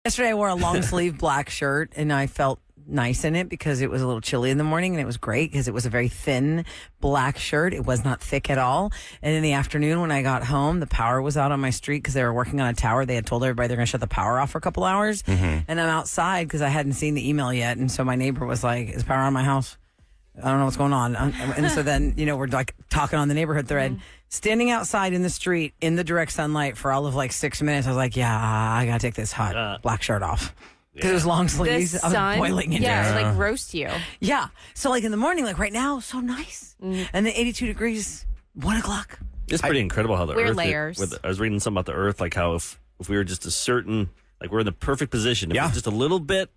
Yesterday I wore a long sleeve black shirt and I felt nice in it because it was a little chilly in the morning, and it was great because it was a very thin black shirt. It was not thick at all. And in the afternoon when I got home, the power was out on my street because they were working on a tower. They had told everybody they're going to shut the power off for a couple hours. And I'm outside because I hadn't seen the email yet. And so my neighbor was like, is power on my house? I don't know what's going on. And so then, we're like talking on the neighborhood thread, standing outside in the street in the direct sunlight for all of like 6 minutes. I was like, yeah, I got to take this hot black shirt off. Because it was long sleeves. I was boiling in it like roast you. Yeah. So like in the morning, like right now, so nice. And then 82 degrees, 1 o'clock. It's pretty incredible how the We're Earth... layers. I was reading something about the Earth, like how if we were just a certain... Like we're in the perfect position. If we're just a little bit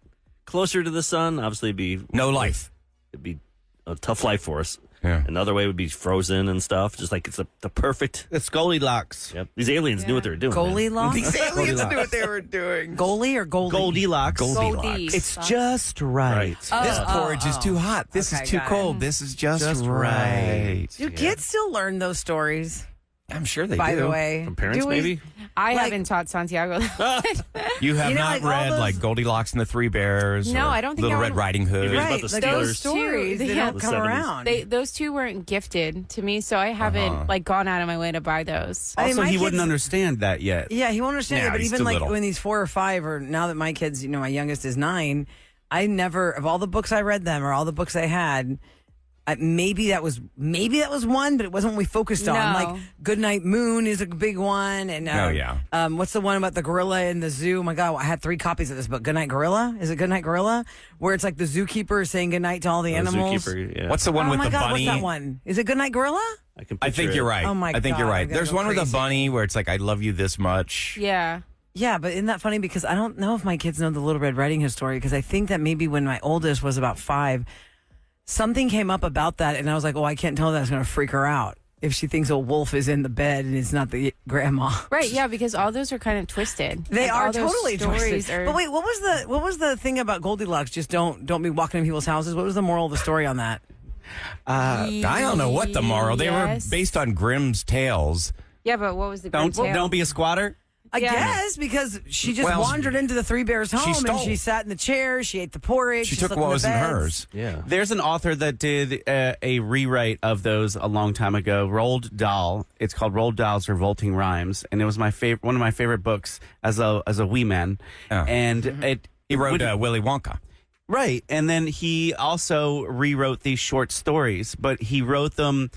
closer to the sun, obviously it'd be... No life. It'd be a tough life for us. Yeah. Another way would be frozen and stuff. Just like it's the perfect... It's Goldilocks. Yep. These aliens knew what they were doing. Goldilocks? These aliens knew what they were doing. Goalie or Goldie? Goldilocks. Goldie. It's just right. This porridge is too hot. This is too cold. This is just right. Do kids still learn those stories? I'm sure they do. By the way. From parents, Do we- maybe? I haven't taught Santiago that. You have not like, all read those- like Goldilocks and the Three Bears? No, or I don't think Little I Red would- Riding Hood. Maybe- Right, about the like those Steelers. stories, they don't The come 70s. around. Those two weren't gifted to me, so I haven't like gone out of my way to buy those. I mean, Also, my he kids- wouldn't understand that yet. Yeah, he won't understand Yeah, it. But he's even too like little. when he's 4 or 5, or now that my kids, my youngest is 9, I never, of all the books I read them or all the books I had, maybe that was one, but it wasn't what we focused on. No. Like Goodnight Moon is a big one, and what's the one about the gorilla in the zoo? Oh my God, I had 3 copies of this book. Goodnight Gorilla? Is it Goodnight Gorilla? Where it's like the zookeeper saying goodnight to all the animals. Zookeeper, yeah. What's the one Oh with my the God, bunny? what's that one? Is it Goodnight Gorilla? I think you're right. Oh my I think you're God, right. I'm gonna There's go one with a crazy. bunny where it's like, I love you this much. Yeah. Yeah, but isn't that funny? Because I don't know if my kids know the Little Red Riding Hood story, because I think that maybe when my oldest was about 5, something came up about that, and I was like, oh, I can't tell that's going to freak her out if she thinks a wolf is in the bed and it's not the grandma. Right, yeah, because all those are kind of twisted. They Like, are all those totally stories twisted. are- But wait, what was the thing about Goldilocks? Just don't be walking in people's houses. What was the moral of the story on that? I don't know what the moral. They were Yes. based on Grimm's tales. Yeah, but what was the Don't be a squatter. I Yeah. guess because she just Well, wandered into the 3 Bears' home and stole. she sat in the chair, she ate the porridge, She slept took in what the was in beds. hers. Yeah. There's an author that did a rewrite of those a long time ago. Roald Dahl. It's called Roald Dahl's Revolting Rhymes, and it was one of my favorite books as a wee man. Oh. And He wrote would- Willy Wonka. Right. And then he also rewrote these short stories, but he wrote them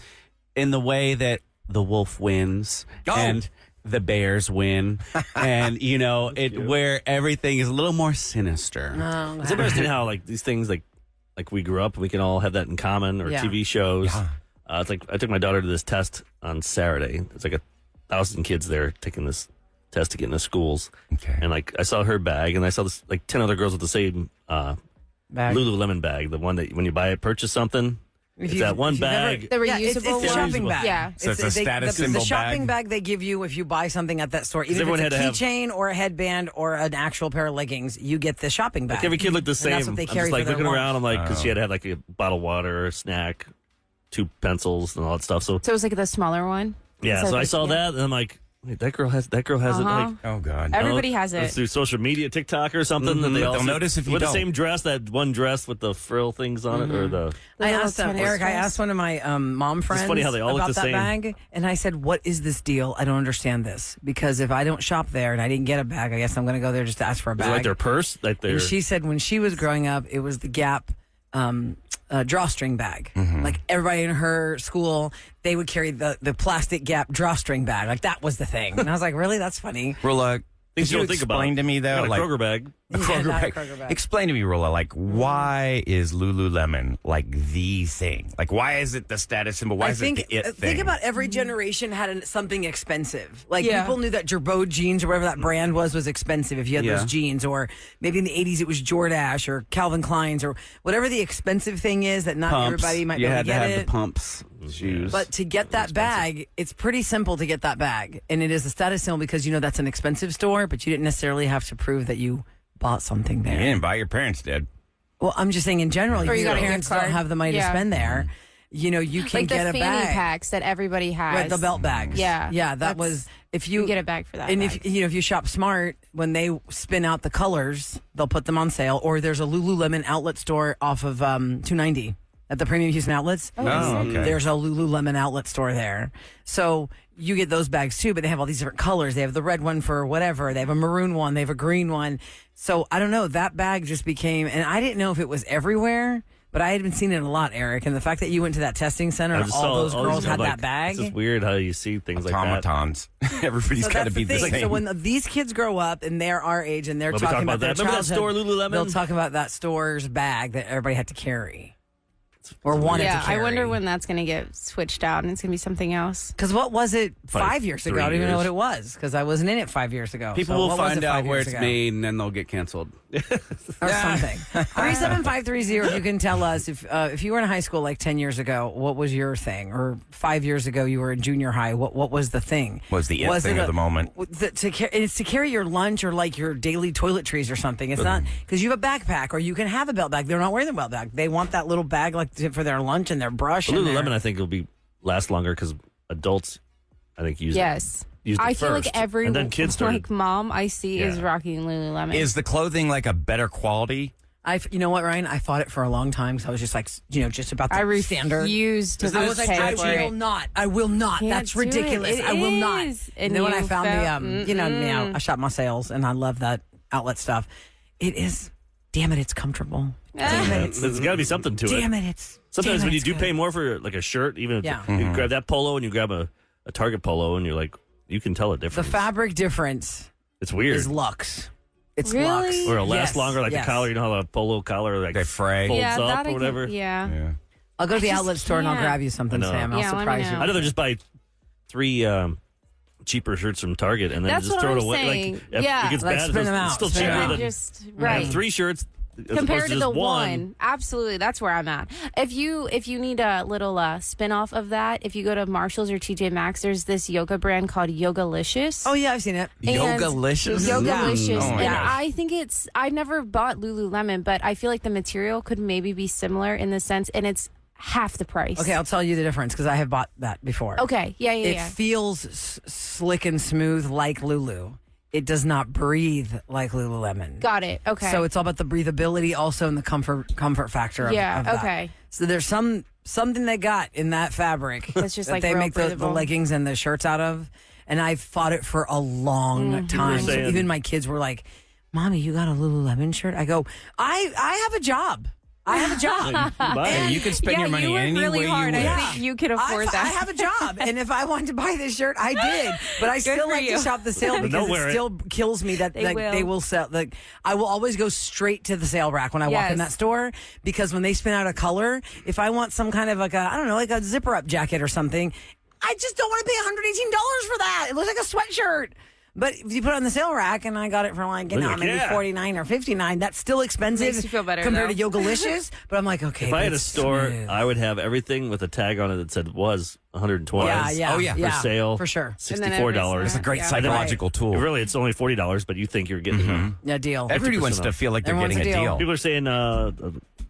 in the way that the wolf wins and the bears win. And, where everything is a little more sinister. It's interesting how like these things like we grew up and we can all have that in common, or Yeah. TV shows. Yeah. It's like I took my daughter to this test on Saturday. It's like 1,000 kids there taking this test to get into schools. Okay. And like I saw her bag, and I saw this like 10 other girls with the same Bag. Lululemon bag, the one that when you buy it, purchase something. It's that one bag. The Yeah, it's reusable the one? shopping bag. Yeah. So it's a status the symbol shopping bag? bag they give you if you buy something at that store, even if everyone it's a had to have- keychain or a headband or an actual pair of leggings, you get the shopping bag. Like every kid looked the And same. that's what they I'm carry just like for their looking around. I'm lunch. like, because she had to have like a bottle of water, a snack, 2 pencils, and all that stuff. So So it was like the smaller one? yeah, So so I like- saw yeah. that, and I'm like, wait, that girl has it. Like, Oh, God. Everybody has It's it. through social media, TikTok or something. And They'll notice if you with don't. the same dress, that one dress with the frill things on it, or the. I little asked them, tennis Eric. I dress. asked one of my mom friends funny how they all look about the that same. bag, and I said, "What is this deal? I don't understand this because if I don't shop there and I didn't get a bag, I guess I'm going to go there just to ask for a Is bag." it like their purse? Like their. And she said when she was growing up, it was the Gap drawstring bag. Like everybody in her school, they would carry the plastic Gap drawstring bag. Like that was the thing. And I was like, really? That's funny. Rula, Things could you you don't think about. explain to me, though? Got a Kroger bag. A Yeah, Kroger not a bag. Kroger bag. Explain to me, Roula, like, why is Lululemon like the thing? Like, why is it the status symbol? Why I is think it the it thing? think about every generation had something expensive. Like Yeah. people knew that Girbaud jeans or whatever that brand was expensive if you had Yeah. those jeans, or maybe in the 80s it was Jordache or Calvin Klein's or whatever the expensive thing is that not Pumps. everybody might you be able had to to get have it. the pumps shoes. But to get that bag, it's pretty simple to get that bag. And it is a status symbol because, that's an expensive store, but you didn't necessarily have to prove that you bought something there. You didn't buy, your parents did. Well, I'm just saying in general, Or you your got a parents gift card. don't have the money to Yeah. spend there. you can like get the a fanny bag. packs that everybody has. Right, the belt bags. Yeah. That was if You you get a bag for that. And bag. if you shop smart, when they spin out the colors, they'll put them on sale. Or there's a Lululemon outlet store off of 290 at the Premium Houston Outlets. Oh, okay. There's a Lululemon outlet store there. So you get those bags too, but they have all these different colors. They have the red one for whatever. They have a maroon one. They have a green one. So I don't know. That bag just became, and I didn't know if it was everywhere, but I had been seeing it a lot, Eric. And the fact that you went to that testing center and all those girls had that bag. It's just weird how you see things like that. Automatons. Everybody's got to be the same. So when these kids grow up and they're our age and they're We'll be talking about their that. Remember that store, childhood, Lululemon? they'll talk about that store's bag that everybody had to carry. Or wanted to carry. I wonder when that's going to get switched out and it's going to be something else. Because what was it 5 Like years ago? 3 I don't even know years. what it was because I wasn't in it 5 years ago. People So will what was find it 5 out where years it's ago? made and then they'll get canceled. Or something. 37530, you can tell us if you were in high school like 10 years ago, what was your thing? Or 5 years ago, you were in junior high, what was the thing? Was the it thing of the moment. It's to carry your lunch or like your daily toiletries or something. It's not because you have a backpack or you can have a belt bag. They're not wearing the belt bag. They want that little bag like for their lunch and their brush. and Lululemon, their- I think, will last longer because adults, I think, use Yes. used it I feel like first. every And then kids started. like mom I see is rocking Lululemon. Is the clothing like a better quality? You know what, Ryan? I fought it for a long time because I was just like, just about the I standard. refuse to I was like, pay I for will it. not. I will not. Can't That's do it. ridiculous. It I will not. is. And And then when I you found felt- I shop my sales and I love that outlet stuff. It is, damn it, it's comfortable. Damn it, it's, There's got to be something to damn it. it, it's. Sometimes damn when it, you it's do good. pay more for like a shirt, even if Yeah. you grab that polo and you grab a Target polo and you're like, you can tell a The difference. fabric difference It's weird. is luxe. It's Really? luxe. Or it'll last Yes, longer, like yes. the collar. You know how a polo collar like They fray. folds Yeah, up that or I whatever. can, yeah. Yeah. I'll go to the I just outlet store and I'll can't. grab you something, I know. Sam. I'll Yeah, let me surprise you. know. I'd rather just buy 3 cheaper shirts from Target and then That's just what throw I'm it away. saying. Like, if Yeah. it gets Like, bad, spin it's, them it's out. still Spin cheaper them out. than Just I right. have 3 shirts as Compared opposed to just the one. one. Absolutely. That's where I'm at. If you need a little spin-off of that, if you go to Marshall's or TJ Maxx, there's this yoga brand called Yogalicious. Oh, yeah, I've seen it. And Yogalicious? Yogalicious. Oh my And gosh. I think I never bought Lululemon, but I feel like the material could maybe be similar in the sense, and it's half the price. Okay, I'll tell you the difference because I have bought that before. Okay. Yeah. It feels slick and smooth like Lulu. It does not breathe like Lululemon. Got it. Okay. So it's all about the breathability also and the comfort factor of, Yeah, of that. okay. So there's something they got in that fabric That's just that like they real make the breathable. leggings and the shirts out of. And I've fought it for a long time. So saying- even my kids were like, Mommy, you got a Lululemon shirt? I go, I have a job. I have a job. Buy it. You can spend your money you work any really way hard. you wish. I think you could afford I that. have a job, and if I wanted to buy this shirt, I did. But I still for like to you. shop the sale because don't it wear it. still kills me that they will sell. Like I will always go straight to the sale rack when I walk in Yes. that store because when they spin out a color, if I want some kind of like like a zipper up jacket or something, I just don't want to pay $118 for that. It looks like a sweatshirt. But if you put it on the sale rack and I got it for like, Like, maybe yeah. $49 or $59, that's still expensive Makes you feel better, compared though. to Yogalicious. But I'm like, okay. If I had a it's store, smooth. I would have everything with a tag on it that said was 120. Yeah. Oh, yeah. For sale. For sure. And then $64. everybody's It's a great Yeah. psychological tool. Really, it's only $40, but you think you're getting Yeah, deal. Everybody wants 50% to off. feel like they're Everyone's getting a a deal. deal. People are saying,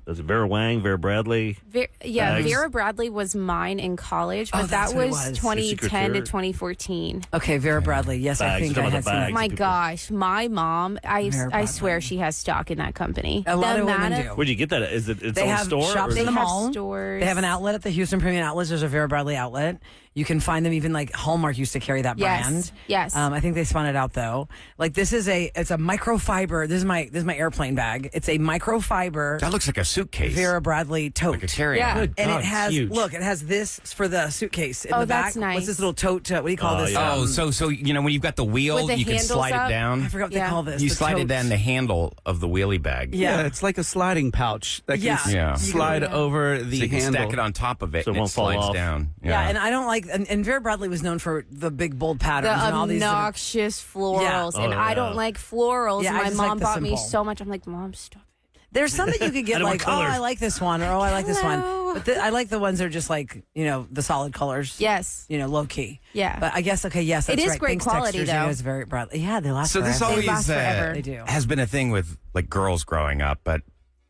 is it Vera Wang, Vera Bradley? Bags. Vera Bradley was mine in college, but that's that what it was was. 2010 to Couture. 2014. Okay, Vera Bradley. Yes, I Bags. think You're I talking had about seen the that. bags. My people- gosh, my mom, I Very swear bad. she has stock in that company. A lot The of women amount do. Where'd you get that? Is it its They own have store? shops or in is the it- mall. stores. They have an outlet at the Houston Premium Outlets. There's a Vera Bradley outlet. You can find them even like Hallmark used to carry that Yes, brand. yes. I think they spun it out though. Like it's a microfiber. This is my airplane bag. It's a microfiber That looks like a suitcase. Vera Bradley tote. Like a carry-on. Yeah. Good And God, it has it's huge. it has this for the suitcase in Oh, the back. that's nice. What's this little tote? What do you call Oh, this? yeah. Oh, so when you've got the wheel, With the you can handles slide up? it down. I forgot what they Yeah. call this. You the slide it totes. down the handle of the wheelie bag. Yeah. It's like a sliding pouch that Yeah. can Yeah. slide Yeah. over So the you can handle. stack it on top of it So it and it won't fall slides off. down. Yeah, and I don't like, and Vera Bradley was known for the big bold The patterns and all these different. obnoxious florals. Yeah. And Oh, I yeah. don't like florals. Yeah, I My just like mom the bought me simple. so much. I'm like, Mom, stop it. There's some that you could I get don't want like, oh, colors. I like this one, or oh, I like this one. Hello. But I like the ones that are just like, the solid colors. Yes. Low key. Yeah. But I guess, okay, yes, that's It is right. great Thanks, quality, Textures, though. It is very Bradley. Yeah, they last So this forever. always last forever. They do. has been a thing with like girls growing up, but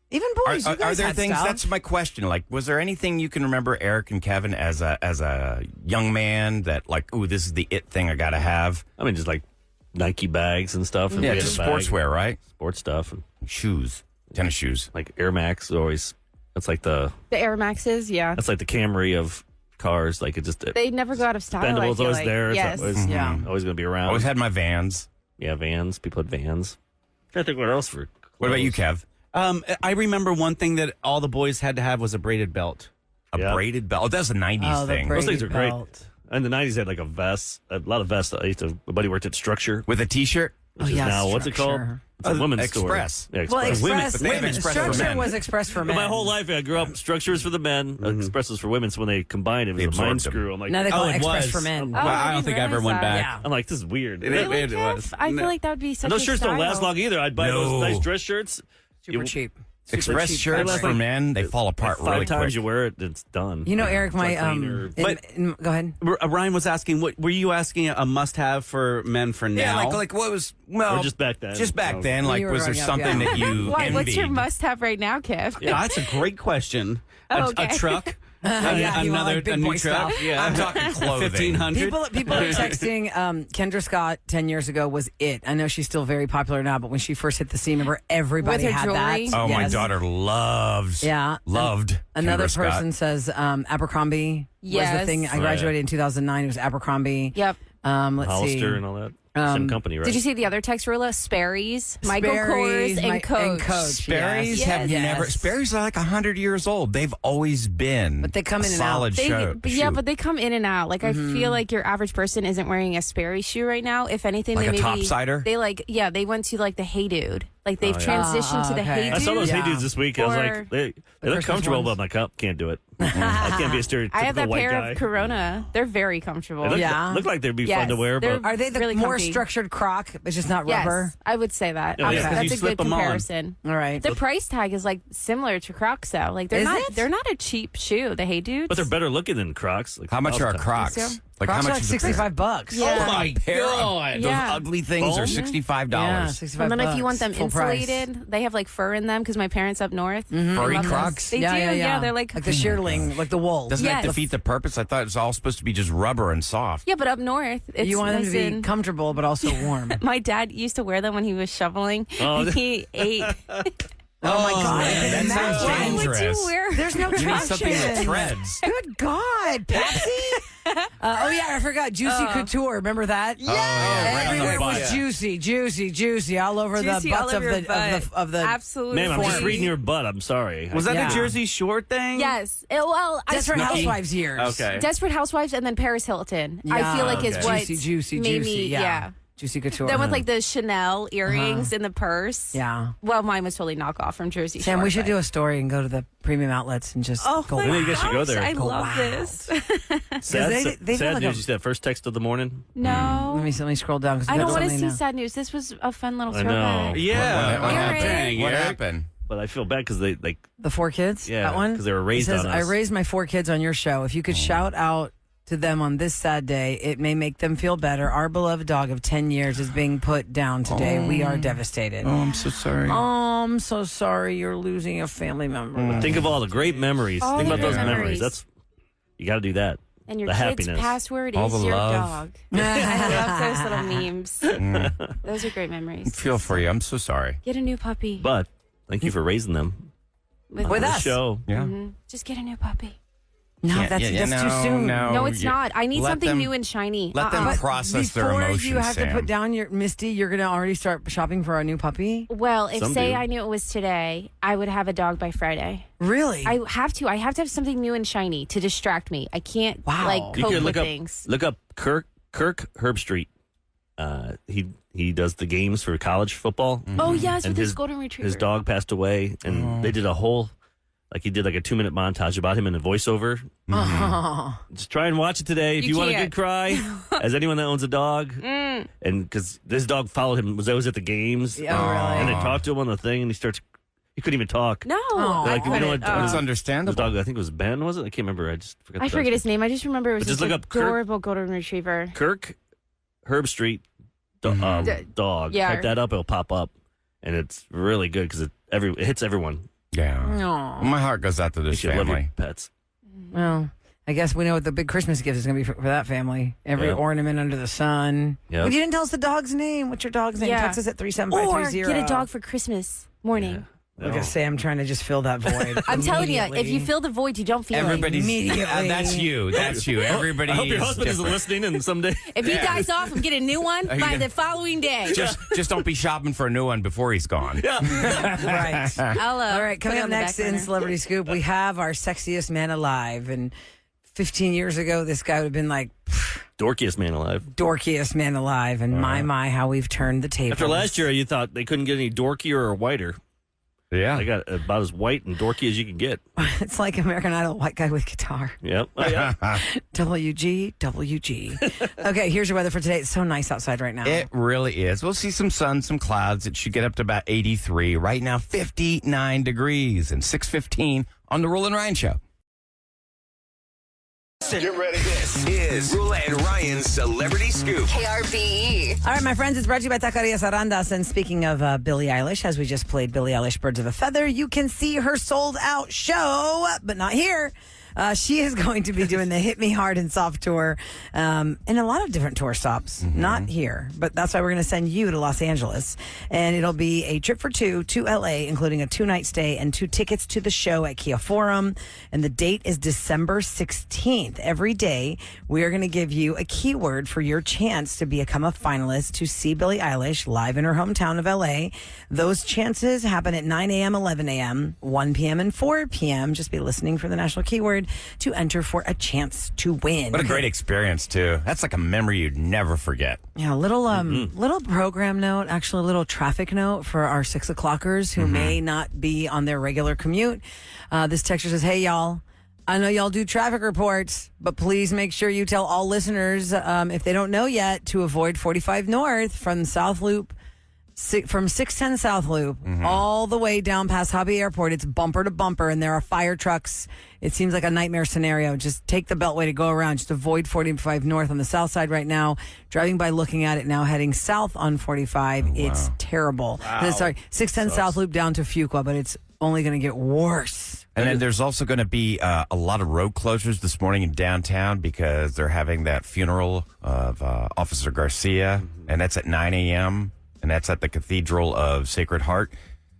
Even boys, you Are guys there had things? stuff. That's my question. Like, was there anything you can remember, Eric and Kevin, as a young man that like, ooh, this is the it thing I got to have? I mean, just like Nike bags and stuff. And Yeah, we had just a bag, sportswear, right? sports stuff, and Shoes, tennis shoes. like Air Max. Always, that's like the Air Maxes, yeah. Camry of cars. Like it just They never go out of style. I Bendable's feel always like. there. Yes. It's always, Yeah. always going to be around. Always had my Vans. Yeah, Vans. People had Vans. I think what else for. What about you, Kev? I remember one thing that all the boys had to have was a braided belt. A Yeah. braided belt. Oh, that's a 90s Oh, the thing. Those things are great. belt. In the 90s, they had like a lot of vests. A buddy worked at Structure, With a T-shirt? which is yeah, now, what's it called? Structure. It's a women's Express. store. Yeah, Well, Express. Express, But they have Express for Structure men. was Express for men. My whole life, I grew up. Structure was for the men, Express was for women. So when they combined, it was They a mind absorbed them. screw. I'm like, Now they call Oh, it it Express was. for men. Oh, Well, I I don't didn't think I ever realize went that. back. Yeah. I'm like, this is weird. Really, It Kev? was. I No. feel like that would be such And those a shirts don't last style. long either. I'd buy No. those nice dress shirts. Super You- cheap. Express cheap shirts fabric. for men, they fall apart Five really times quick. you wear it, it's done. You know, Eric, my It's like cleaner. But- go ahead. Ryan was asking, what were you asking a must-have for men for now? Yeah, like what was, well, Or just back then. Just back Oh. then, When like, you were was there growing up, something yeah. that you Why? What's your envied? must-have right now, Kev? Yeah, that's a great question. Oh, okay. A truck, Yeah, you want, like, big a boy new truck. stuff. Yeah, I'm talking clothing. 1,500. People are texting. Kendra Scott 10 years ago was it. I know she's still very popular now, but when she first hit the scene, remember everybody With her had jewelry? that. Oh, my Yes. daughter loved Another Kendra Scott. person says Abercrombie was the Yes. thing. I Oh, graduated yeah. in 2009. It was Abercrombie. Yep. Let's see. Hollister and all that. Same company, right? Did you see the other text, Roula? Sperry's, Michael Sperry's, Kors, and Coach. Sperry's yes. have Yes. never. Sperry's are like 100 years old. They've always been. But they come in a and out. solid show. But they come in and out. Like I feel like your average person isn't wearing a Sperry shoe right now. If anything, Like they a maybe topsider? they went to like the Hey Dude. Like they've Oh, yeah. transitioned to the okay. Hey Dude. I saw those Yeah. Hey Dudes this week. I was Or like, they look Christmas comfortable, ones. but I'm like, can't do it. I can't be a stereotypical I have that white pair guy. of Corona. They're very comfortable. They look, Yeah. look like they'd be Yes, fun to wear, they're- but Are they the Really more comfy. structured Croc? It's just not Yes, rubber. I would say that. Yeah, Okay. yeah. You That's a slip good 'em on. comparison. All right. The price tag is like similar to Crocs though. Like they're Is not it? they're not a cheap shoe. The Hey Dudes. they're better looking than Crocs. Like How much are Crocs. Crocs? So? Like Crocs how are much like is a pair? $65. Yeah. Oh my Pair of God. those Yeah. ugly things are Foam? $65. Yeah, $65. And then if you want them full price. insulated, they have like fur in them because my parents up north. Mm-hmm. they Furry love those. Crocs? They do. Yeah, they're like the shearling, like the wool. Doesn't Yes. that defeat the purpose? I thought it was all supposed to be just rubber and soft. yeah, but up north, it's You want them nice to be and- comfortable but also warm. My dad used to wear them when he was shoveling. Oh. And he ate. Oh my God! that sounds Why would dangerous. you wear? There's no You need traction. something that treads. Good God, Pepsi! Oh yeah, I forgot Juicy Couture. Remember that? Yeah. right on the Everywhere it butt. was juicy all over Juicy the all butts over of your butt. the. Absolutely. Ma'am, I'm just Form. reading your butt. I'm sorry. Was that Yeah. the Jersey Shore thing? Yes. Well, Desperate okay. Housewives years. Okay. Desperate Housewives and then Paris Hilton. I Yeah. feel like is Okay. what Juicy, made juicy. me. Yeah. Juicy Couture. Then with like the Chanel earrings in the purse. Yeah. Well, mine was totally knockoff from Jersey Sam, Shore. we should but- do a story and go to the premium outlets and just Oh go my Maybe you guys should go there. gosh, I Go love wild. this. Sad, they sad like news. a- You see that first text of the morning? No. Let me scroll down. 'cause I we don't got want to so see many now. sad news. This was a fun little I know. throwback. Yeah. What You're happened? right. What Eric. happened? But I feel bad because they like The 4 kids? Yeah, That one? 'cause they were raised It says, on I us. raised my 4 kids on your show. If you could shout out to them on this sad day, it may make them feel better. Our beloved dog of 10 years is being put down today. We are devastated. Oh, I'm so sorry. I'm so sorry you're losing a family member. think of all the great memories. All Think the about those great memories. memories. That's you got to do that. And your The kid's happiness. password All is the your love. dog. I love those little memes. Those are great memories. Feel for you. I'm so sorry. Get a new puppy. But thank you for raising them With on the us. show. Yeah. Just get a new puppy. No, Yeah, that's yeah, too no, soon. no. No, it's you- not. I need let something them- new and shiny. Let them But process their before emotions, you have to Sam. put down your Misty, you're going to already start shopping for our new puppy? Well, if Some say do. I knew it was today, I would have a dog by Friday. Really? I have to. I have to have something new and shiny to distract me. I can't Wow. like You cope could with look things. Look up Kirk Herbstreit. He does the games for college football. Oh yes, And with his golden retriever. His dog passed away, and they did a whole, like he did like a 2-minute montage about him in a voiceover. Oh. Just try and watch it today if You you want a can't. good cry. As anyone that owns a dog, and because this dog followed him, was always at the games, Yeah, really? and they talked to him on the thing, and he couldn't even talk. No, Oh, I like, you know couldn't. what- That's His understandable. dog, I think it was Ben, was it? I can't remember. I just forgot. I the forget dog's his name. I just remember it was But just this look up Kirk- adorable golden retriever. Kirk Herbstreit D- dog. yeah. Type that up, it'll pop up, and it's really good because it hits everyone. Yeah. Aw. My heart goes out to You this should love your family. pets. Well, I guess we know what the big Christmas gift is going to be for that family. Every Yeah. ornament under the sun. Yeah. But you didn't tell us the dog's name. What's your dog's name? Yeah. Text us at Or 37530. get a dog for Christmas morning. Look at Sam trying to just fill that void. I'm telling you, if you immediately. fill the void, you don't feel Everybody's Immediately. That's you. That's you. Everybody. I hope your is husband isn't different. listening and someday. it. If he dies off, I'm getting a new one by yeah. the following day. Just don't be shopping for a new one before he's gone. Right. I'll, All right, coming put it up on the next back in burner. Celebrity Scoop, we have our sexiest man alive. And 15 years ago, this guy would have been like Dorkiest man alive. dorkiest man alive. And my, how we've turned the tables. After last year, you thought they couldn't get any dorkier or whiter. Yeah. I got about as white and dorky as you can get. It's like American Idol, white guy with guitar. Yep. Oh, yeah. WG, WG. Okay, here's your weather for today. It's so nice outside right now. It really is. We'll see some sun, some clouds. It should get up to about 83. Right now, 59 degrees and 6:15 on the Roula and Ryan Show. Get ready. This is Roula and Ryan's Celebrity Scoop. KRBE. All right, my friends, it's brought to you by Taqueria Sarandas. And speaking of Billie Eilish, as we just played Billie Eilish, Birds of a Feather, you can see her sold-out show, but not here. She is going to be doing the Hit Me Hard and Soft tour in a lot of different tour stops. Not here, but that's why we're going to send you to Los Angeles. And it'll be a trip for two to LA, including a 2-night stay and 2 tickets to the show at Kia Forum. And the date is December 16th. Every day, we are going to give you a keyword for your chance to become a finalist to see Billie Eilish live in her hometown of LA. Those chances happen at 9 a.m., 11 a.m., 1 p.m., and 4 p.m. Just be listening for the national keyword to enter for a chance to win. What a great experience, too. That's like a memory you'd never forget. Yeah, little program note, actually a little traffic note for our 6 o'clockers who may not be on their regular commute. This texter says, hey, y'all. I know y'all do traffic reports, but please make sure you tell all listeners, if they don't know yet, to avoid 45 North from South Loop, from 610 South Loop, all the way down past Hobby Airport. It's bumper to bumper, and there are fire trucks. It seems like a nightmare scenario. Just take the Beltway to go around. Just avoid 45 North on the south side right now. Driving by, looking at it now, heading south on 45. It's terrible. Sorry, 610 South Loop down to Fuqua, but it's only going to get worse. And then there's also going to be a lot of road closures this morning in downtown because they're having that funeral of Officer Garcia, and that's at 9 a.m., and that's at the Cathedral of Sacred Heart.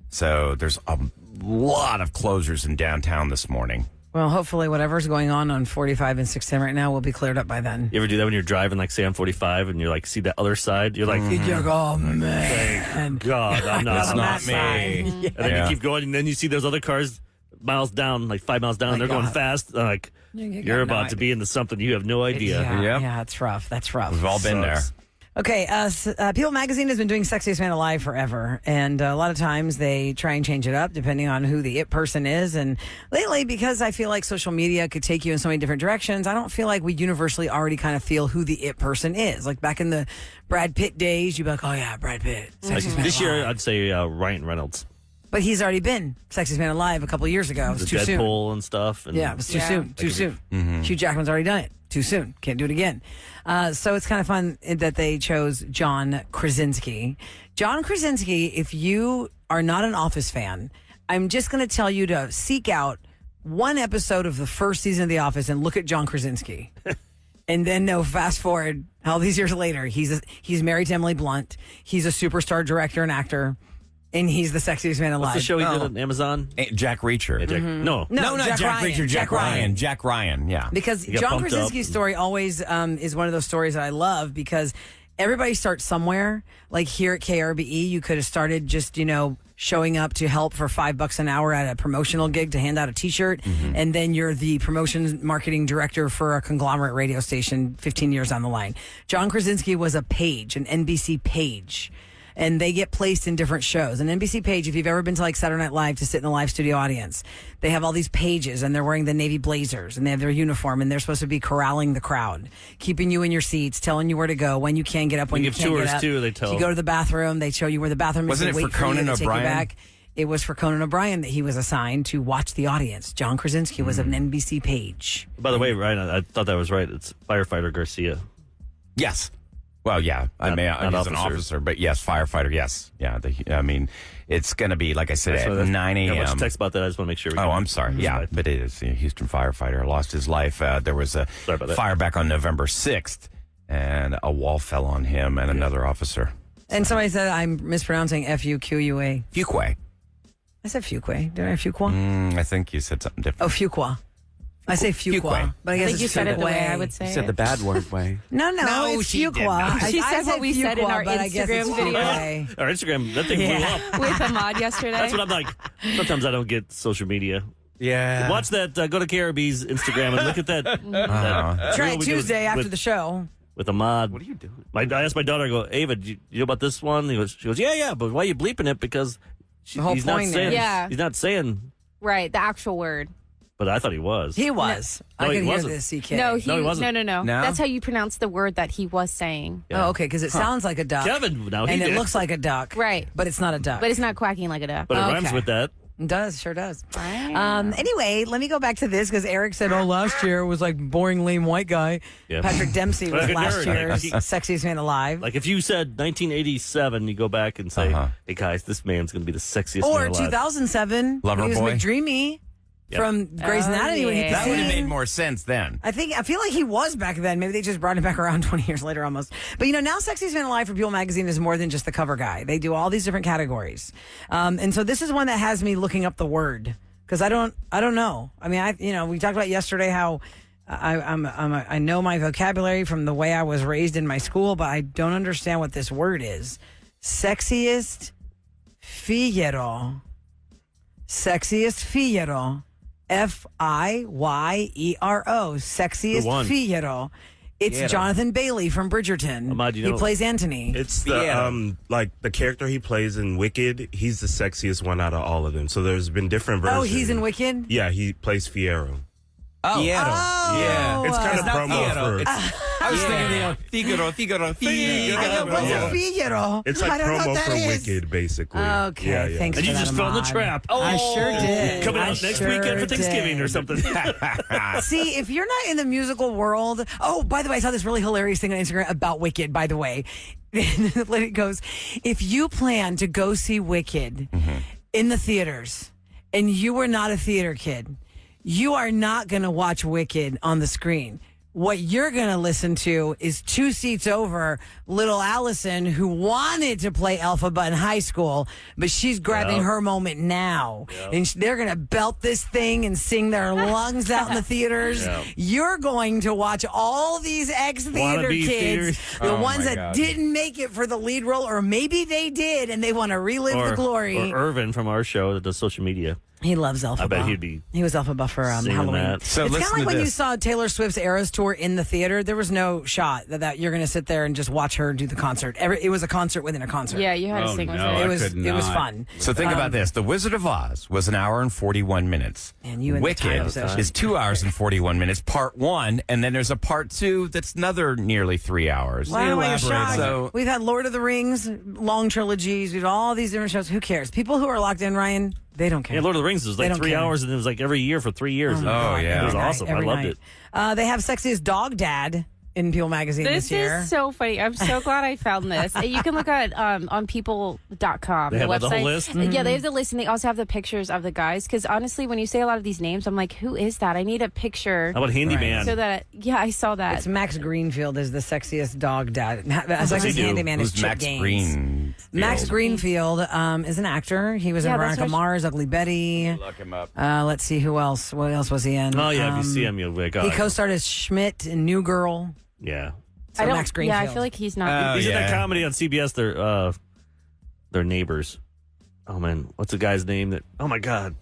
So there's a lot of closures in downtown this morning. Well, hopefully whatever's going on 45 and 610 right now will be cleared up by then. You ever do that when you're driving, like, say, on 45, and you're like, see that other side? You're like, You're like, oh, man. thank God, I'm not. It's not me. And then Yeah. you keep going, and then you see those other cars miles down, like 5 miles down, and they're going fast. Like, you're about to be into something you have no idea. Yeah, it's rough. That's rough. We've all been there. Sucks. Okay, People Magazine has been doing Sexiest Man Alive forever, and a lot of times they try and change it up depending on who the it person is. And lately, because I feel like social media could take you in so many different directions, I don't feel like we universally already kind of feel who the it person is. Like back in the Brad Pitt days, you'd be like, oh yeah, Brad Pitt. Like, Sexiest Man this year, Alive. I'd say Ryan Reynolds. But he's already been Sexiest Man Alive a couple of years ago. It was The too soon. Deadpool and stuff. And Yeah, it was too soon. Too soon. Hugh Jackman's already done it. Too soon. Can't do it again. So it's kind of fun that they chose John Krasinski. John Krasinski, if you are not an Office fan, I'm just going to tell you to seek out one episode of the first season of The Office and look at John Krasinski. And then fast forward all these years later, he's married to Emily Blunt. He's a superstar director and actor. And he's the sexiest man alive. What's the show he did on Amazon? Jack Reacher. Yeah, Jack, No, No, not Jack Jack Ryan. Reacher. Jack Ryan. Jack Ryan, yeah. Because He got John bumped Krasinski's up. story always is one of those stories that I love because everybody starts somewhere. Like here at KRBE, you could have started just, showing up to help for $5 an hour at a promotional gig to hand out a T-shirt. And then you're the promotion marketing director for a conglomerate radio station 15 years down the line. John Krasinski was a page, an NBC page. And they get placed in different shows. An NBC page, if you've ever been to like Saturday Night Live to sit in the live studio audience, they have all these pages and they're wearing the Navy blazers and they have their uniform and they're supposed to be corralling the crowd, keeping you in your seats, telling you where to go, when you can get up, when They you give can't tours, get up. too, they tell. If you go to the bathroom, they show you where the bathroom Wasn't is. it They for wait for you Conan to take you O'Brien? back. It was for Conan O'Brien that he was assigned to watch the audience. John Krasinski was an NBC page. By the way, Ryan, I thought that was right. It's firefighter Garcia. Yes. Well, yeah. I mean, not he's an officer, but yes, firefighter, yes. Yeah, I mean, it's going to be, like I said, at 9 a.m. I got text about that. I just want to make sure. I'm sorry. Yeah, but it is. A Houston firefighter lost his life. There was a fire back on November 6th, and a wall fell on him and another officer. And somebody said I'm mispronouncing Fuqua. Fuqua. I said Fuqua. Did I have Fuqua? I think you said something different. Oh, Fuqua. I say Fuqua, but I guess think you said it the way I would say You said the bad word way. No, it's she did Fuqua. not. She said what we said in our Instagram video. Our Instagram, that thing blew up. With Ahmad yesterday. That's what I'm like. Sometimes I don't get social media. Yeah. Watch that. Go to KRB's Instagram and look at that. Try it Tuesday after the show. With Ahmad. What are you doing? I asked my daughter, I go, Ava, do you know about this one? She goes, yeah, but why are you bleeping it? Because The whole he's not point saying. is- Yeah. He's not saying. Right, the actual word. But I thought he was. He was. No, I he could hear wasn't. this, CK. No, he wasn't. No. No? That's how you pronounce the word that he was saying. Yeah. Oh, okay, because it sounds like a duck. Kevin, now he and it did. looks like a duck. Right. But it's not a duck. But it's not quacking like a duck. But it rhymes Okay. with that. It does, sure does. Wow. Anyway, let me go back to this because Eric said, last year was like boring, lame white guy. Yeah. Patrick Dempsey was Like a last nerd. year's Like, sexiest man alive. Like if you said 1987, you go back and say, hey guys, this man's going to be the sexiest Or man alive. 2007, Lover he was boy. McDreamy Yep. from Grey's Anatomy when he hit the That would have scene. made more sense then. I feel like he was back then. Maybe they just brought him back around 20 years later almost. But now Sexiest Man Alive for People Magazine is more than just the cover guy. They do all these different categories. And so this is one that has me looking up the word because I don't know. I mean, we talked about yesterday how I know my vocabulary from the way I was raised in my school, but I don't understand what this word is. Sexiest Fiyero. Sexiest Fiyero. Fiyero. Sexiest Who won? Fiyero. It's Fiyero. Jonathan Bailey from Bridgerton. Ahmad, you he know- plays Anthony. It's the the character he plays in Wicked. He's the sexiest one out of all of them. So there's been different versions. Oh, he's in Wicked? Yeah, he plays Fiyero. Oh. Fiyero. Yeah, it's kind of not promo Fiyero. for. I was thinking, Figaro. I know, what's a Fiyero? It's I like don't know promo what for that is. Wicked, basically. Okay, Yeah, yeah. thanks And for you that, just fell in the Ahmad. trap. I sure did. Coming I out next sure weekend for Thanksgiving did. or something. See, if you're not in the musical world, by the way, I saw this really hilarious thing on Instagram about Wicked, by the way. It goes, if you plan to go see Wicked in the theaters and you were not a theater kid, you are not going to watch Wicked on the screen. What you're going to listen to is 2 seats over little Allison, who wanted to play Elphaba in high school, but she's grabbing her moment now. And they're going to belt this thing and sing their lungs out in the theaters. Yeah. You're going to watch all these ex-theater Wannabe kids, theaters. the Oh, ones my that God. didn't make it for the lead role, or maybe they did and they want to relive the glory. Or Irvin from our show that does social media. He loves Elphaba. I bet he'd be He was Elphaba for singing Halloween. that. So It's kind of listen like to when you this. saw Taylor Swift's Eras tour in the theater. There was no shot that you're going to sit there and just watch her do the concert. It was a concert within a concert. Yeah, you had to Oh, sing with no. it. it was could it was not. fun. So think about this. The Wizard of Oz was 1 hour and 41 minutes. And you and the time Wicked obsession. is 2 hours and 41 minutes, part 1. And then there's a part 2 that's another nearly 3 hours. Why am I elaborate shocked? So- We've had Lord of the Rings, long trilogies. We've had all these different shows. Who cares? People who are locked in, Ryan, they don't care. Yeah, Lord of the Rings was They like don't 3 care. hours, and it was like every year for 3 years. God. yeah. It was Every night, awesome. I every loved night. it. They have Sexiest Dog Dad in People Magazine this, This year. is so funny. I'm so glad I found this. You can look at on people.com, They the have website. the whole list? Yeah, they have the list, and they also have the pictures of the guys. Because honestly, when you say a lot of these names, I'm like, who is that? I need a picture. How about Handyman? So that, yeah, I saw that. It's Max Greenfield is the sexiest dog dad. does he Sexiest do? handyman is Who's Chip Max Gaines. Green? Max Greenfield is an actor. He was in Yeah, that's Veronica what Mars, Ugly Betty. Look him up. Let's see who else. What else was he in? Oh, yeah, if you see him, you'll be like, oh, He co-starred as Schmidt in New Girl. yeah. So Max Greenfield. Yeah, I feel like he's not. He's in that yeah. comedy on CBS. They're neighbors. Oh, man. What's the guy's name? Oh, my God.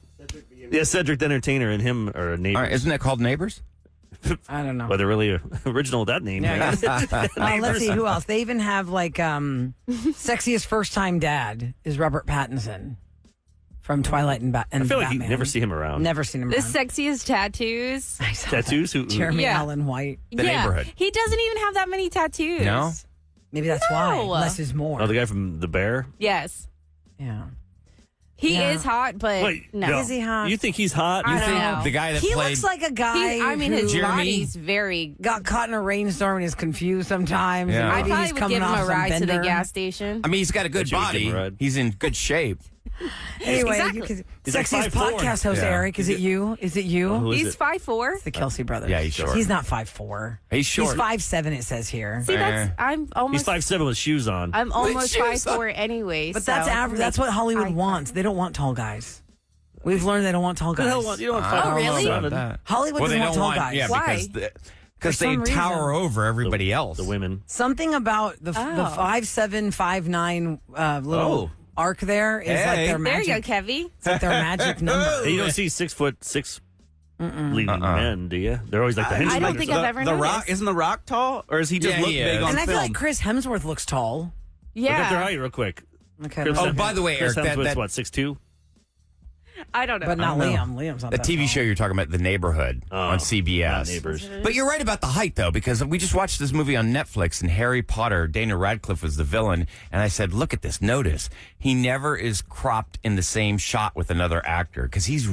Yeah, Cedric the Entertainer and him are neighbors. All right, isn't that called Neighbors? I don't know. But they're really original with that name. Yeah, man. let's see who else. They even have like sexiest first time dad is Robert Pattinson from Twilight and I feel like Batman. you never see him around. Never seen him The around. sexiest tattoos. I saw that. Tattoos? Who? Jeremy Yeah. Allen White. The Neighborhood. He doesn't even have that many tattoos. No? Maybe that's why. No. Less is more. Oh, the guy from The Bear? Yes. Yeah. He Yeah. is hot, but Wait, no. Is he hot? You think he's hot? I don't know. The guy that He played. looks like a guy. His who Jeremy? body's very. got caught in a rainstorm and is confused sometimes. Yeah. And I maybe probably he's would coming give him off a some ride to the bender. gas station. I mean, he's got a good Bet you would give body. him a ride. He's in good shape. Anyway, Exactly. you can, He's like sexiest 5'4". podcast host, Yeah. Eric. Is it you? Is it you? Who is He's it? 5'4". The Kelsey brothers. Yeah, he's short. He's not 5'4". He's short. He's 5'7", it says here. See, that's I'm He's almost 5'7" with shoes on. I'm almost shoes 5'4" anyway. But so that's average. That's what Hollywood I- wants. They don't want tall guys. We've learned they don't want tall What the hell? guys. You don't I want don't know really? about that. Hollywood Well, they doesn't don't want tall want, guys. yeah, Why? because For they some tower reason. over everybody else. the women. Something about the Oh. 5'7", 5'9" little Oh. arc there is like Hey. their There magic. you go, Kevy. It's like their magic number. Hey, you don't see 6'6" leading men, do you? They're always like the henchmen. I don't think I've ever the noticed. Rock isn't the Rock tall, or is he just Yeah, look he big is. on And I film? feel like Chris Hemsworth looks tall. Look at their Yeah, height real quick. Okay, Chris Oh, Hemsworth- by the way, Chris Eric, Hemsworth's that what, 6'2"? I don't know. but not I don't know. Liam's not The that TV tall. show you're talking about, The Neighborhood on Not CBS. Neighbors. But you're right about the height, though, because we just watched this movie on Netflix, and Harry Potter, Daniel Radcliffe was the villain, and I said, look at this, notice, he never is cropped in the same shot with another actor, because he's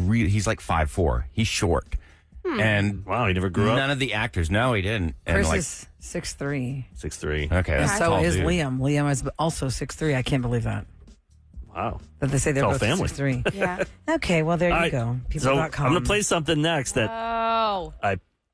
like 5'4", he's short. And Wow, he never grew none up. of the actors, no, he didn't. And Chris like, is 6'3". 6'3". okay, that's a So tall is dude. Liam. Liam is also 6'3". I can't believe that. Wow. That they say they're Tall both family. 6'3". Yeah. Okay, well, there you All right, go. So I'm People.com. going to play something next that Oh.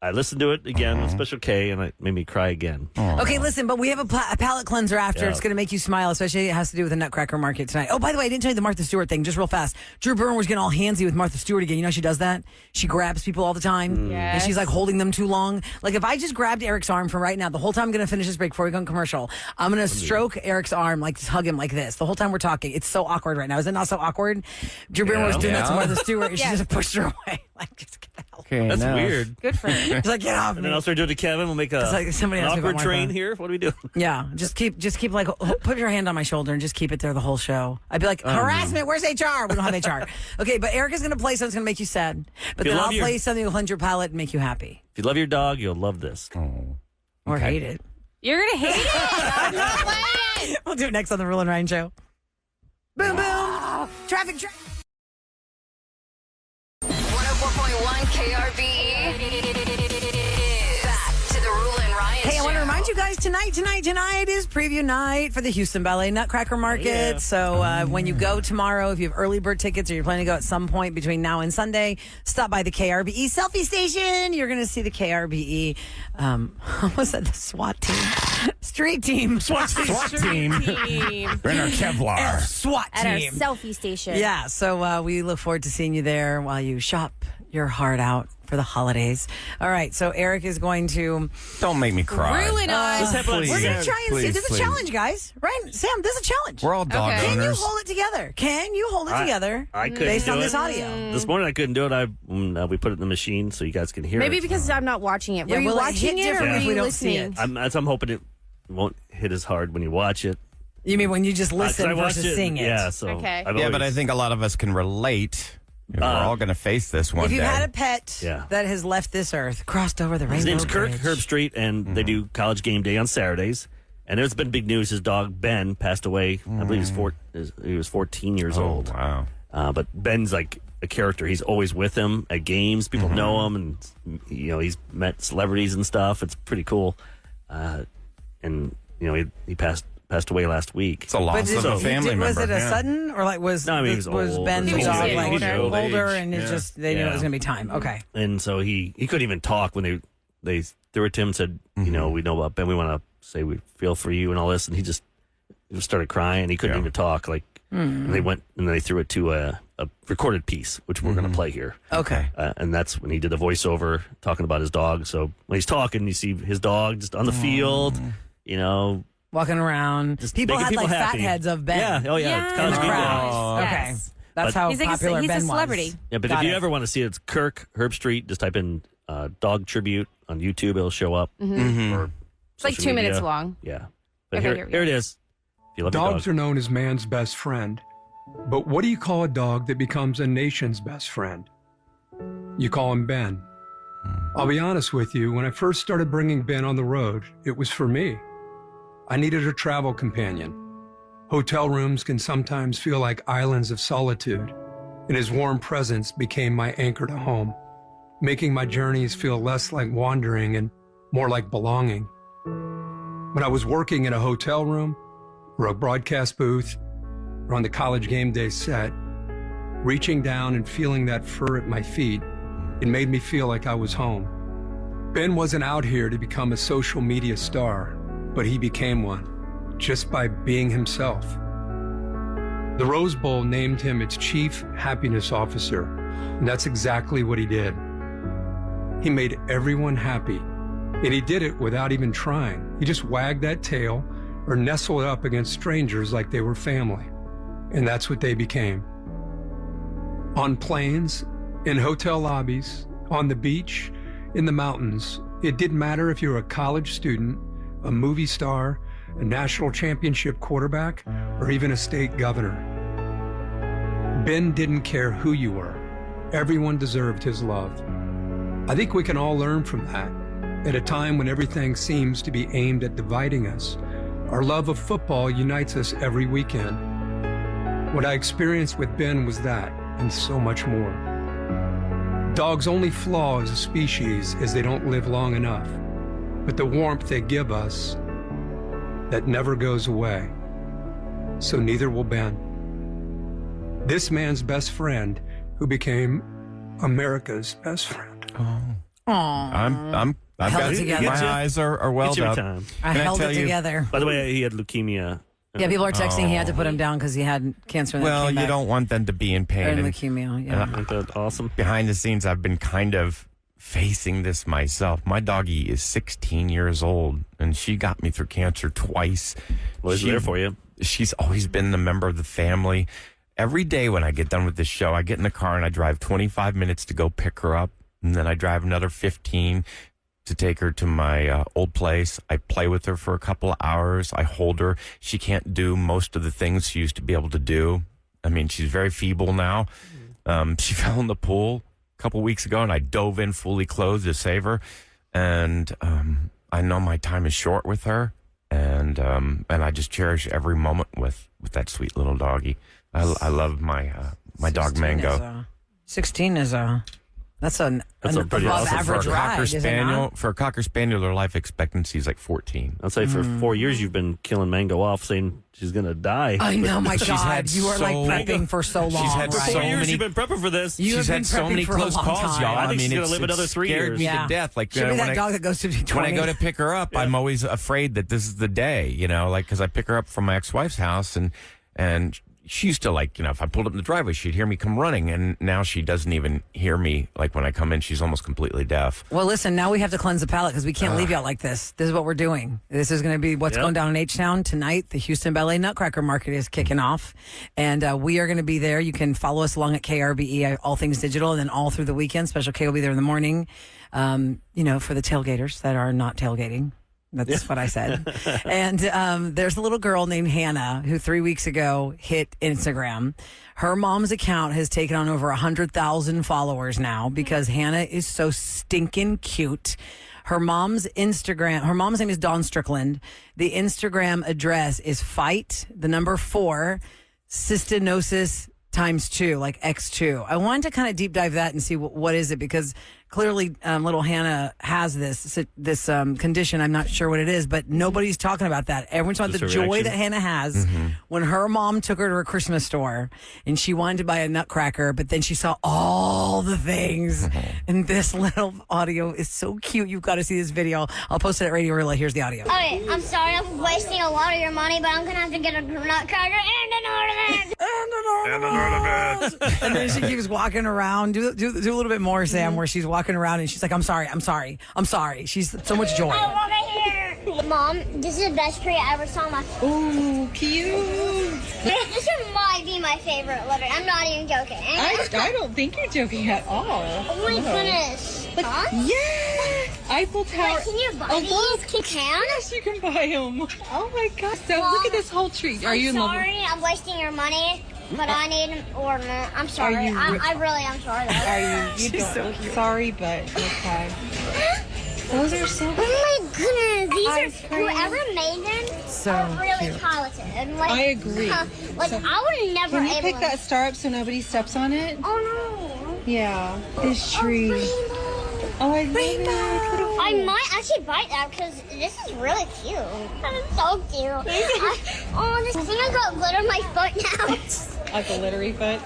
I listened to it again with Special K, and it made me cry again. Okay, listen, but we have a palate cleanser after. Yeah. It's going to make you smile, especially it has to do with the Nutcracker Market tonight. Oh, by the way, I didn't tell you the Martha Stewart thing, just real fast. Drew Byrne was getting all handsy with Martha Stewart again. You know she does that? She grabs people all the time. Yes. And she's like holding them too long. Like if I just grabbed Eric's arm from right now, the whole time I'm going to finish this break before we go on commercial, I'm going to stroke Eric's arm, like just hug him like this. The whole time we're talking. It's so awkward right now. Is it not so awkward? Drew Byrne was doing that to Yeah. Martha Stewart and she Yeah. just pushed her away. Like, just get the hell. Okay, That's now- weird. Good for her. She's like, get off And me. then I'll start doing it to Kevin. We'll make It's like somebody an asked me about awkward train Martha. here. What do we do? Yeah, just keep like put your hand on my shoulder and just keep it there the whole show. I'd be like, harassment. Where's HR? We don't have HR. Okay, but Erica's gonna play something that's gonna make you sad, but If you then I'll love your- play something that'll cleanse your palate and make you happy If you love your dog, you'll love this. or hate it. You're gonna hate it. I'm not playing it. We'll do it next on the Roula and Ryan Show. Boom boom. Traffic. 104.1 KRBE. Back to the Roula and Ryan Hey, I want to Show. remind you guys tonight is preview night for the Houston Ballet Nutcracker Market. yeah. So when you go tomorrow, if you have early bird tickets or you're planning to go at some point between now and Sunday, stop by the KRBE selfie station. You're going to see the KRBE. What's that? The SWAT team, street team, SWAT team, Team. We're in our Kevlar. SWAT At our team. selfie station. Yeah, so we look forward to seeing you there while you shop your heart out for the holidays. All right, so Eric is going to. Don't make me cry. Ruin us. We're going to Please, try and see. please, This is a please. challenge, guys. Right, Sam? This is a challenge. We're all dog Okay. Can you owners. hold it together? Can you hold it together? I couldn't based do on it. this audio. This morning I couldn't do it. We put it in the machine so you guys can hear Maybe it. because I'm not watching it. Were Yeah, you will it watching hit it or different were if we you don't see listening? it? I'm hoping it won't hit as hard when you watch it. You mean when you just 'Cause listen I watched versus seeing it? Yeah, so Okay. I've Yeah, but I always- think a lot of us can relate. We're all going to face this one If you've day. had a pet Yeah. that has left this earth, crossed over the rainbow his name's Kirk Bridge. Herb Street, and they do college game day on Saturdays. And there's been big news. His dog Ben passed away. I believe he was 14 years oh, old. wow. But Ben's like a character. He's always with him at games. People know him, and he's met celebrities and stuff. It's pretty cool. And he passed away last week. It's a loss of a family member. Was it a yeah. sudden or like was No, I mean, he was old. Ben He the was dog getting like older. older Age. and it's Yeah. just they knew it was going to be time. Okay. And so he couldn't even talk when they threw it to him and said, we know about Ben. We want to say we feel for you and all this. And he just started crying. He couldn't Yeah. even talk. And they went and they threw it to a recorded piece, which we're going to play here. Okay. And that's when he did the voiceover talking about his dog. So when he's talking, you see his dog just on the field, Walking around. Just People making had people like happy. fat heads of Ben. Yeah. Oh, yeah. Yeah. It's in college the game day. crowd. Okay. Yes. That's But- how He's like popular he's Ben a celebrity. was. Yeah, but Got if you it. ever want to see it, it's Kirk Herb Street. Just type in dog tribute on YouTube. It'll show up. Or It's like social 2 media. minutes long. Yeah. But Okay, here, here we here it go. is. If you love your Dogs dog. are known as man's best friend. But what do you call a dog that becomes a nation's best friend? You call him Ben. I'll be honest with you, when I first started bringing Ben on the road, it was for me. I needed a travel companion. Hotel rooms can sometimes feel like islands of solitude, and his warm presence became my anchor to home, making my journeys feel less like wandering and more like belonging. When I was working in a hotel room, or a broadcast booth, or on the college game day set, reaching down and feeling that fur at my feet, it made me feel like I was home. Ben wasn't out here to become a social media star, but he became one, just by being himself. The Rose Bowl named him its chief happiness officer, and that's exactly what he did. He made everyone happy, and he did it without even trying. He just wagged that tail or nestled up against strangers like they were family, and that's what they became. On planes, in hotel lobbies, on the beach, in the mountains, it didn't matter if you were a college student, a movie star, a national championship quarterback, or even a state governor. Ben didn't care who you were. Everyone deserved his love. I think we can all learn from that. At a time when everything seems to be aimed at dividing us, our love of football unites us every weekend. What I experienced with Ben was that, and so much more. Dogs' only flaw as a species is they don't live long enough, but the warmth they give us, that never goes away. So neither will Ben. This man's best friend, who became America's best friend. I've Held got together. my eyes are welled Get your up. time. I Can I held tell it you- together. By the way, he had leukemia. Yeah, people are texting he had to put him down because he had cancer. And that Well, came you back. don't want them to be in Or pain. And leukemia. Yeah. Isn't that awesome? behind the scenes, I've been kind of facing this myself. My doggie is 16 years old, and she got me through cancer twice. Well, he's there for you. She's always been a member of the family. Every day when I get done with this show, I get in the car and I drive 25 minutes to go pick her up, and then I drive another 15 to take her to my old place. I play with her for a couple of hours. I hold her. She can't do most of the things she used to be able to do. I mean, she's very feeble now. She fell in the pool a couple weeks ago, and I dove in fully clothed to save her. And I know my time is short with her, and I just cherish every moment with that sweet little doggie. I love my dog 16 Mango. is 16 is that's an a pretty above awesome average for a ride, cocker is it spaniel, not? for a cocker spaniel, their life expectancy is like 14. I'll say for 4 years you've been killing Mango off, saying she's gonna die. I know, my She's God. had You are like so- prepping for so long. She's had right? For 4 years many- you've been prepping for this. You have She's been had so prepping many for a close long calls, time. y'all. I think she's gonna it's live another 3 scared years. me Yeah. to death. Like She'll be when that I- dog that goes to be 20. when I go to pick her up, I'm always afraid that this is the day, like, because I pick her up from my ex-wife's house, and she used to, like, if I pulled up in the driveway, she'd hear me come running, and now she doesn't even hear me. Like, when I come in, she's almost completely deaf. Well, listen, now we have to cleanse the palate because we can't leave y'all like this. This is what we're doing. This is going to be what's Yep. going down in H-Town tonight. The Houston Ballet Nutcracker Market is kicking off, and we are going to be there. You can follow us along at KRBE, All Things Digital, and then all through the weekend. Special K will be there in the morning, for the tailgaters that are not tailgating. That's what I said. And there's a little girl named Hannah who 3 weeks ago hit Instagram. Her mom's account has taken on over 100,000 followers now because Hannah is so stinking cute. Her mom's name is Dawn Strickland. The Instagram address is fight, the number 4, cystinosis ×2, like X2. I wanted to kind of deep dive that and see what is it, because clearly little Hannah has this condition. I'm not sure what it is, but nobody's talking about that. Everyone's talking about the Just her joy reaction. that Hannah has when her mom took her to a Christmas store and she wanted to buy a nutcracker, but then she saw all the things. And this little audio is so cute. You've got to see this video. I'll post it at Radio Roula. Here's the audio. Okay, I'm sorry I'm wasting a lot of your money, but I'm gonna have to get a nutcracker and an ornament. And then she keeps walking around. Do a little bit more, Sam, where she's walking around and she's like, I'm sorry. She's so much joy. I love it here. Mom, this is the best tree I ever saw in my. Ooh, cute. This might be my favorite living. I'm not even joking. I don't think you're joking at all. Oh my goodness. Huh? Yeah. Eiffel Tower. Wait, can you buy Oh, these? look. Can? Yes, you can buy them. Oh my gosh. So Mom, look at this whole tree. Are you in love with sorry, I'm wasting your money, but I need an ornament. I'm sorry. Are you I really am sorry. Though. Are you She's don't, so cute. sorry, but okay. Those are so Oh my goodness, these Ice are cream. whoever made them. so really cute. talented. Like, I agree. Like, I would never Can you able pick to. that star up so nobody steps on it? Oh, no. Yeah. This tree. Oh, I love it. I might actually bite that because this is really cute. It's so cute. I think I got glitter on my foot now. A glittery foot.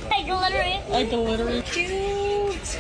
Like glittery. A glittery. Cute.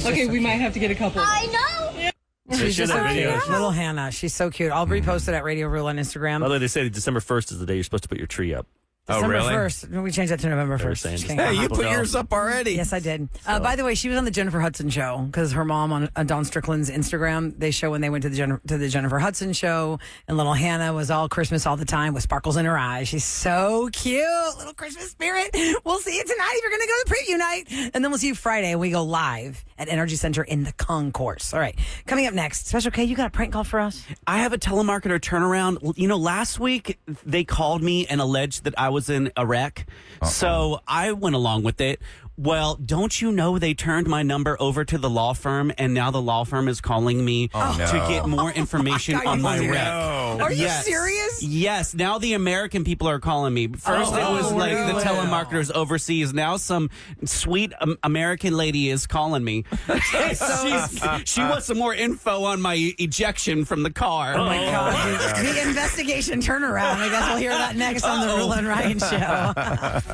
Okay, we might have to get a couple. I know. She's just that so video. cute. Little Hannah. She's so cute. I'll repost it at Radio Roula on Instagram. By the way, they say December 1st is the day you're supposed to put your tree up. December really? 1st. We changed that to November They were 1st. saying Just just- kidding. Hey, you People put know. yours up already. Yes, I did. By the way, she was on the Jennifer Hudson show because her mom on Dawn Strickland's Instagram, they show when they went to the Jennifer Hudson show, and little Hannah was all Christmas all the time with sparkles in her eyes. She's so cute, little Christmas spirit. We'll see you tonight if you're going to go to preview night, and then we'll see you Friday. We go live at Energy Center in the concourse. All right, coming up next, Special K, you got a prank call for us? I have a telemarketer turnaround. You know, last week they called me and alleged that I was in a wreck. So I went along with it. Well, don't you know they turned my number over to the law firm, and now the law firm is calling me to get more information on my wreck. Are you serious? Yes. Now the American people are calling me. First it was like the really? telemarketers overseas. Now some sweet American lady is calling me. She wants some more info on my ejection from the car. Oh my God. The investigation turnaround. I guess we'll hear that next on the Roula and Ryan show.